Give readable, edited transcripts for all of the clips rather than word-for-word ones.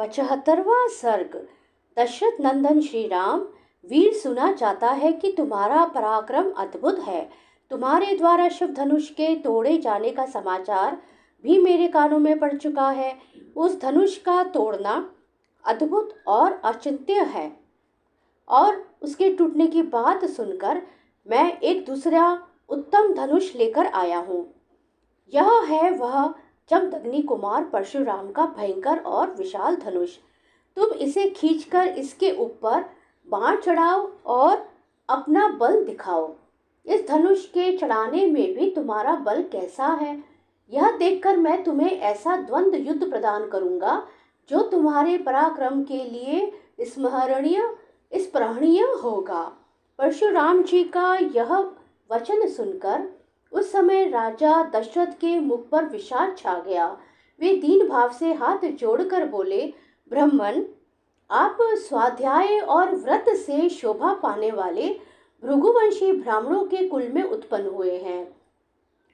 75वां सर्ग। दशरथ नंदन श्री राम। वीर, सुना जाता है कि तुम्हारा पराक्रम अद्भुत है। तुम्हारे द्वारा शिव धनुष के तोड़े जाने का समाचार भी मेरे कानों में पड़ चुका है। उस धनुष का तोड़ना अद्भुत और अचिंत्य है और उसके टूटने की बात सुनकर मैं एक दूसरा उत्तम धनुष लेकर आया हूँ। यह है वह जमदग्नि कुमार परशुराम का भयंकर और विशाल धनुष। तुम इसे खींचकर इसके ऊपर बाण चढ़ाओ और अपना बल दिखाओ। इस धनुष के चढ़ाने में भी तुम्हारा बल कैसा है, यह देखकर मैं तुम्हें ऐसा द्वंद्व युद्ध प्रदान करूंगा जो तुम्हारे पराक्रम के लिए स्मरणीय होगा। परशुराम जी का यह वचन सुनकर उस समय राजा दशरथ के मुख पर विषाद छा गया। वे दीन भाव से हाथ जोड़कर बोले, ब्राह्मण, आप स्वाध्याय और व्रत से शोभा पाने वाले भृगुवंशी ब्राह्मणों के कुल में उत्पन्न हुए हैं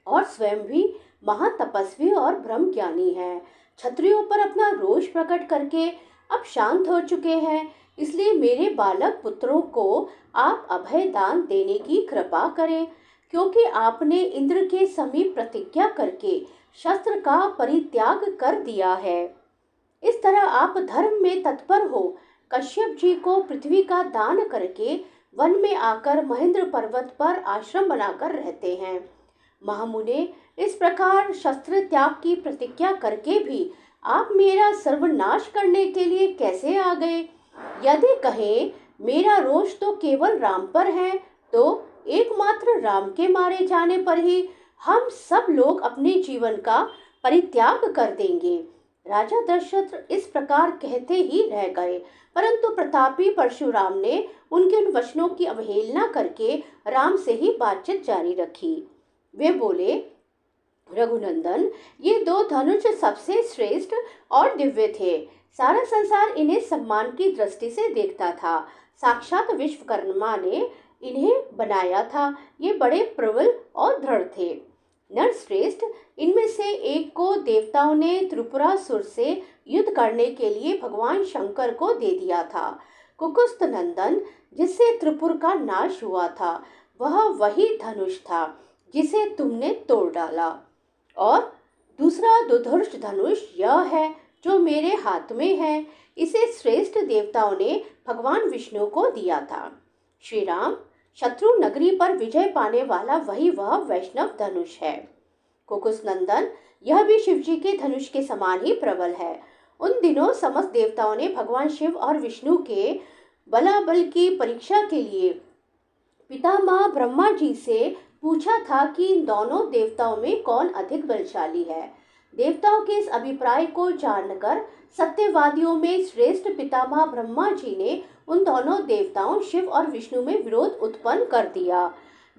और स्वयं भी महातपस्वी और ब्रह्म ज्ञानी हैं। क्षत्रियों पर अपना रोष प्रकट करके अब शांत हो चुके हैं, इसलिए मेरे बालक पुत्रों को आप अभय दान देने की कृपा करें, क्योंकि आपने इंद्र के समीप प्रतिज्ञा करके शस्त्र का परित्याग कर दिया है। इस तरह आप धर्म में तत्पर हो कश्यप जी को पृथ्वी का दान करके वन में आकर महेंद्र पर्वत पर आश्रम बनाकर रहते हैं। महामुने, इस प्रकार शस्त्र त्याग की प्रतिज्ञा करके भी आप मेरा सर्वनाश करने के लिए कैसे आ गए? यदि कहें मेरा रोष तो केवल राम पर है, तो एकमात्र राम के मारे जाने पर ही हम सब लोग अपने जीवन का परित्याग कर देंगे। राजा दशरथ इस प्रकार कहते ही रह गए, परंतु प्रतापी परशुराम ने उनके उन वचनों की अवहेलना करके राम से ही बातचीत जारी रखी। वे बोले, रघुनंदन, ये दो धनुष सबसे श्रेष्ठ और दिव्य थे। सारा संसार इन्हें सम्मान की दृष्टि से देखता था। साक्षात विश्वकर्मा ने इन्हें बनाया था। ये बड़े प्रबल और दृढ़ थे। नरश्रेष्ठ, इनमें से एक को देवताओं ने त्रिपुरासुर से युद्ध करने के लिए भगवान शंकर को दे दिया था। कुकुस्त नंदन, जिससे त्रिपुर का नाश हुआ था, वह वही धनुष था जिसे तुमने तोड़ डाला। और दूसरा दुर्धर्ष धनुष यह है जो मेरे हाथ में है। इसे श्रेष्ठ देवताओं ने भगवान विष्णु को दिया था। श्री राम, शत्रु नगरी पर विजय पाने वाला वह वैष्णव धनुष है। कुकुस नंदन, यह भी शिवजी के धनुष के समान ही प्रबल है। उन दिनों समस्त देवताओं ने भगवान शिव और विष्णु के बलाबल की परीक्षा के लिए पितामह ब्रह्मा जी से पूछा था कि इन दोनों देवताओं में कौन अधिक बलशाली है। देवताओं के इस अभिप्राय को जानकर सत्यवादियों में श्रेष्ठ पितामह ब्रह्मा जी ने उन दोनों देवताओं शिव और विष्णु में विरोध उत्पन्न कर दिया।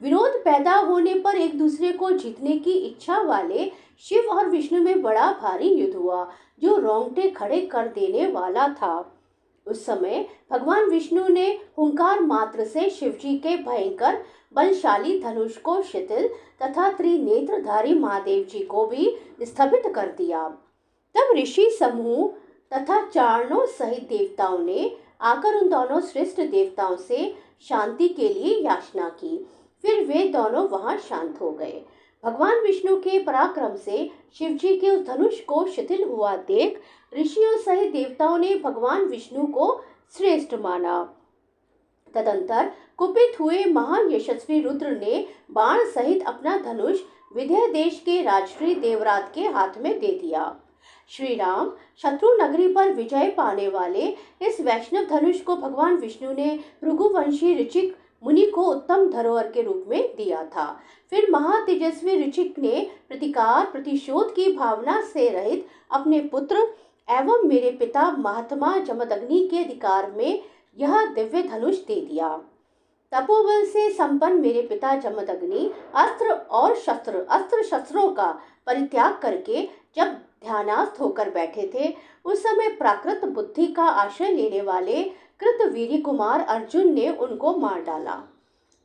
विरोध पैदा होने पर एक दूसरे को जीतने की इच्छा वाले शिव और विष्णु में बड़ा भारी युद्ध हुआ, जो रोंगटे खड़े कर देने वाला था। उस समय भगवान विष्णु ने हुंकार मात्र से शिवजी के भयंकर बलशाली धनुष को शिथिल तथा त्रिनेत्रधारी महादेव जी को भी स्थगित कर दिया। तब ऋषि समूह तथा चारणों सहित देवताओं ने आकर उन दोनों श्रेष्ठ देवताओं से शांति के लिए याचना की। फिर वे दोनों वहां शांत हो गए। भगवान विष्णु के पराक्रम से शिवजी के उस धनुष को शिथिल हुआ देख ऋषियों सहित देवताओं ने भगवान विष्णु को श्रेष्ठ माना। तदंतर कुपित हुए महायशस्वी रुद्र ने बाण सहित अपना धनुष विंध्य देश के राजश्री देवराज के हाथ में दे दिया। श्री राम, शत्रु नगरी पर विजय पाने वाले इस वैष्णव धनुष को भगवान विष्णु ने भृगुवंशी ऋचिक मुनि को उत्तम धरोहर के रूप में दिया था। फिर महातेजस्वी ऋचिक ने प्रतिकार प्रतिशोध की भावना से रहित अपने पुत्र एवं मेरे पिता महात्मा जमदग्नि के अधिकार में यह दिव्य धनुष दे दिया। तपोबल से संपन्न मेरे पिता जमदग्नि अस्त्र शस्त्रों का परित्याग करके जब ध्यानास्थ होकर बैठे थे, उस समय प्राकृत बुद्धि का आश्रय लेने वाले कृतवीर्य कुमार अर्जुन ने उनको मार डाला।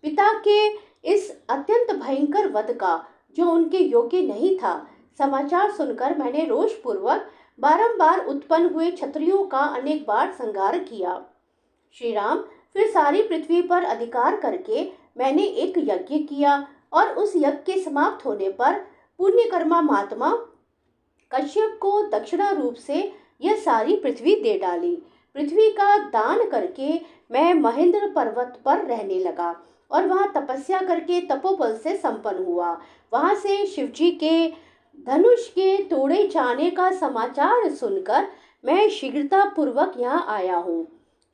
पिता के इस अत्यंत भयंकर वध का, जो उनके योग्य नहीं था, समाचार सुनकर मैंने रोष पूर्वक बारंबार उत्पन्न हुए क्षत्रियों का अनेक बार संहार किया। श्री राम, फिर सारी पृथ्वी पर अधिकार करके मैंने एक यज्ञ किया और उस यज्ञ के समाप्त होने पर पुण्यकर्मा महात्मा कश्यप को दक्षिणा रूप से यह सारी पृथ्वी दे डाली। पृथ्वी का दान करके मैं महेंद्र पर्वत पर रहने लगा और वहां तपस्या करके तपोबल से संपन्न हुआ। वहां से शिवजी के धनुष के तोड़े जाने का समाचार सुनकर मैं शीघ्रता पूर्वक यहाँ आया हूँ।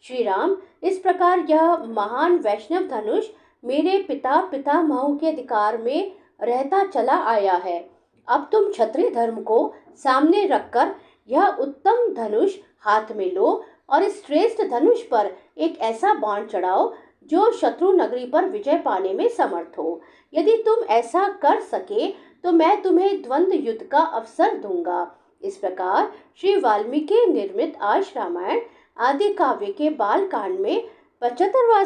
श्री राम, इस प्रकार यह महान वैष्णव धनुष मेरे पिता पितामहों के अधिकार में रहता चला आया है। अब तुम क्षत्रिय धर्म को सामने रखकर यह उत्तम धनुष हाथ में लो और इस श्रेष्ठ धनुष पर एक ऐसा बाण चढ़ाओ जो शत्रु नगरी पर विजय पाने में समर्थ हो। यदि तुम ऐसा कर सके तो मैं तुम्हें द्वंद्व युद्ध का अवसर दूंगा। इस प्रकार श्री वाल्मीकि निर्मित आर्ष रामायण आदि काव्य के बाल कांड में 75वां